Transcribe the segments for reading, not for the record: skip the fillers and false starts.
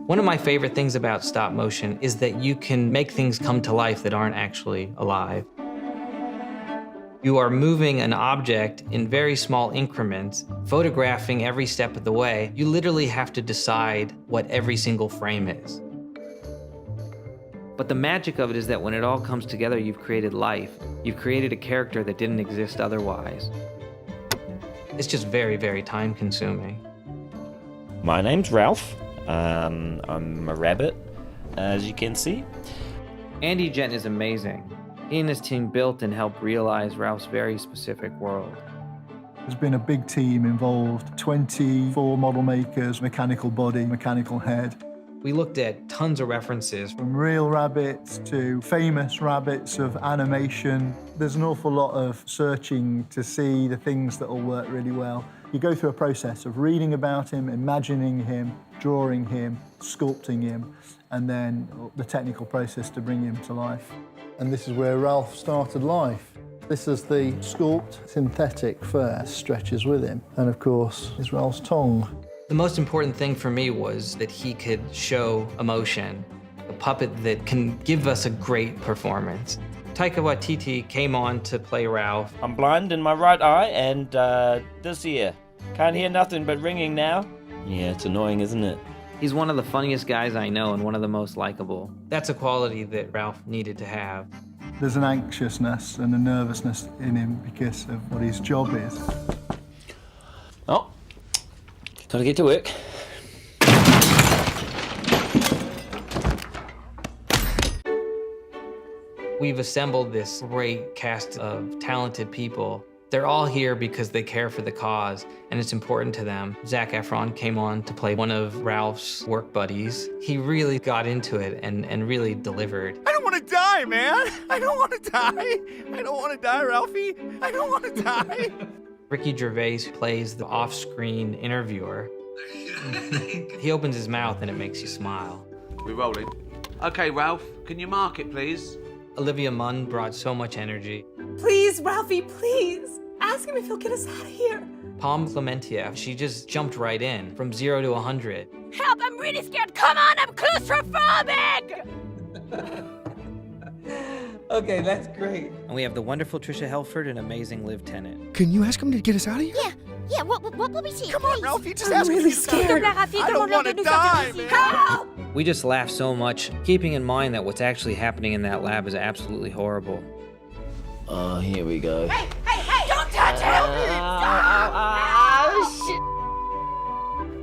One of my favorite things about stop motion is that you can make things come to life that aren't actually alive. You are moving an object in very small increments, photographing every step of the way. You literally have to decide what every single frame is. But the magic of it is that when it all comes together, you've created life. You've created a character that didn't exist otherwise. It's just very, very time consuming. My name's Ralph. I'm a rabbit, as you can see. Andy Gent is amazing. He and his team built and helped realize Ralph's very specific world. There's been a big team involved, 24 model makers, mechanical body, mechanical head. We looked at tons of references. From real rabbits to famous rabbits of animation. There's an awful lot of searching to see the things that will work really well. You go through a process of reading about him, imagining him, drawing him, sculpting him, and then the technical process to bring him to life. And this is where Ralph started life. This is the sculpt, synthetic fur stretches with him. And of course, is Ralph's tongue. The most important thing for me was that he could show emotion, a puppet that can give us a great performance. Taika Waititi came on to play Ralph. I'm blind in my right eye and this ear. Can't hear nothing but ringing now. Yeah, it's annoying, isn't it? He's one of the funniest guys I know and one of the most likable. That's a quality that Ralph needed to have. There's an anxiousness and a nervousness in him because of what his job is. Oh, gotta get to work. We've assembled this great cast of talented people. They're all here because they care for the cause, and it's important to them. Zac Efron came on to play one of Ralph's work buddies. He really got into it and really delivered. I don't want to die, man! I don't want to die! I don't want to die, Ralphie! I don't want to die! Ricky Gervais plays the off-screen interviewer. He opens his mouth and it makes you smile. We're rolling. Okay, Ralph, can you mark it, please? Olivia Munn brought so much energy. Please, Ralphie, please. Ask him if he'll get us out of here. Palm Clementia, she just jumped right in, from 0 to 100. Help, I'm really scared. Come on, I'm claustrophobic! Okay, that's great. And we have the wonderful Trisha Helford and amazing Liv Tennant. Can you ask him to get us out of here? Yeah, what will we see? Come on, Ralphie, just I'm ask really me to get scared. out. I don't want to die, man! Help! We just laugh so much, keeping in mind that what's actually happening in that lab is absolutely horrible. Oh, here we go. Hey! Don't touch him!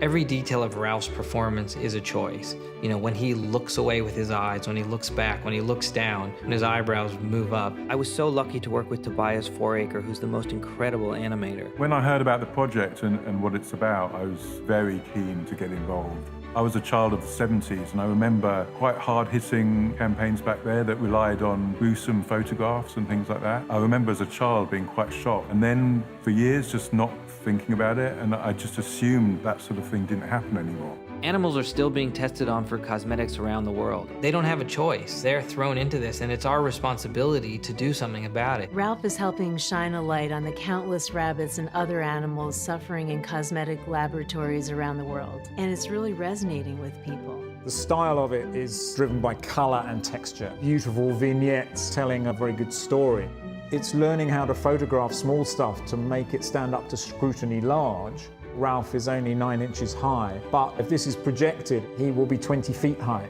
Every detail of Ralph's performance is a choice. You know, when he looks away with his eyes, when he looks back, when he looks down, when his eyebrows move up. I was so lucky to work with Tobias Foraker, who's the most incredible animator. When I heard about the project and what it's about, I was very keen to get involved. I was a child of the 70s, and I remember quite hard-hitting campaigns back there that relied on gruesome photographs and things like that. I remember as a child being quite shocked, and then for years just not thinking about it, and I just assumed that sort of thing didn't happen anymore. Animals are still being tested on for cosmetics around the world. They don't have a choice. They're thrown into this, and it's our responsibility to do something about it. Ralph is helping shine a light on the countless rabbits and other animals suffering in cosmetic laboratories around the world. And it's really resonating with people. The style of it is driven by color and texture. Beautiful vignettes telling a very good story. It's learning how to photograph small stuff to make it stand up to scrutiny large. Ralph is only 9 inches high, but if this is projected, he will be 20 feet high.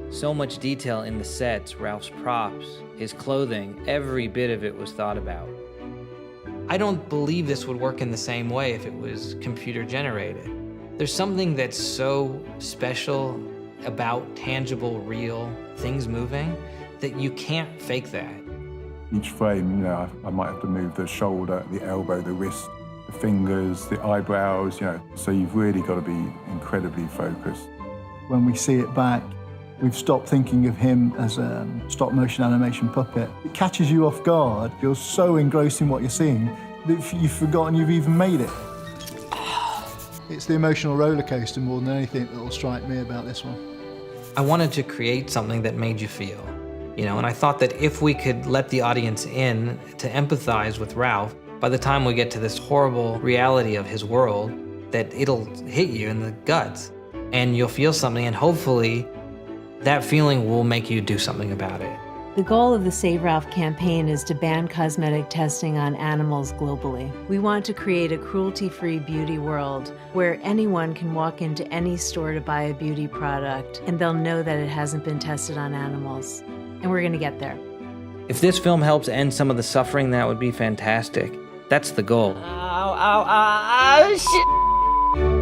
So much detail in the sets, Ralph's props, his clothing, every bit of it was thought about. I don't believe this would work in the same way if it was computer generated. There's something that's so special about tangible, real things moving that you can't fake that. Each frame, you know, I might have to move the shoulder, the elbow, the wrist, the fingers, the eyebrows, you know, so you've really got to be incredibly focused. When we see it back, we've stopped thinking of him as a stop-motion animation puppet. It catches you off guard. You're so engrossed in what you're seeing that you've forgotten you've even made it. It's the emotional roller coaster more than anything that will strike me about this one. I wanted to create something that made you feel, you know, and I thought that if we could let the audience in to empathize with Ralph, By the time we get to this horrible reality of his world, that it'll hit you in the guts and you'll feel something, and hopefully that feeling will make you do something about it. The goal of the Save Ralph campaign is to ban cosmetic testing on animals globally. We want to create a cruelty-free beauty world where anyone can walk into any store to buy a beauty product and they'll know that it hasn't been tested on animals. And we're gonna get there. If this film helps end some of the suffering, that would be fantastic. That's the goal. Ow, ow, ow, ow, shit!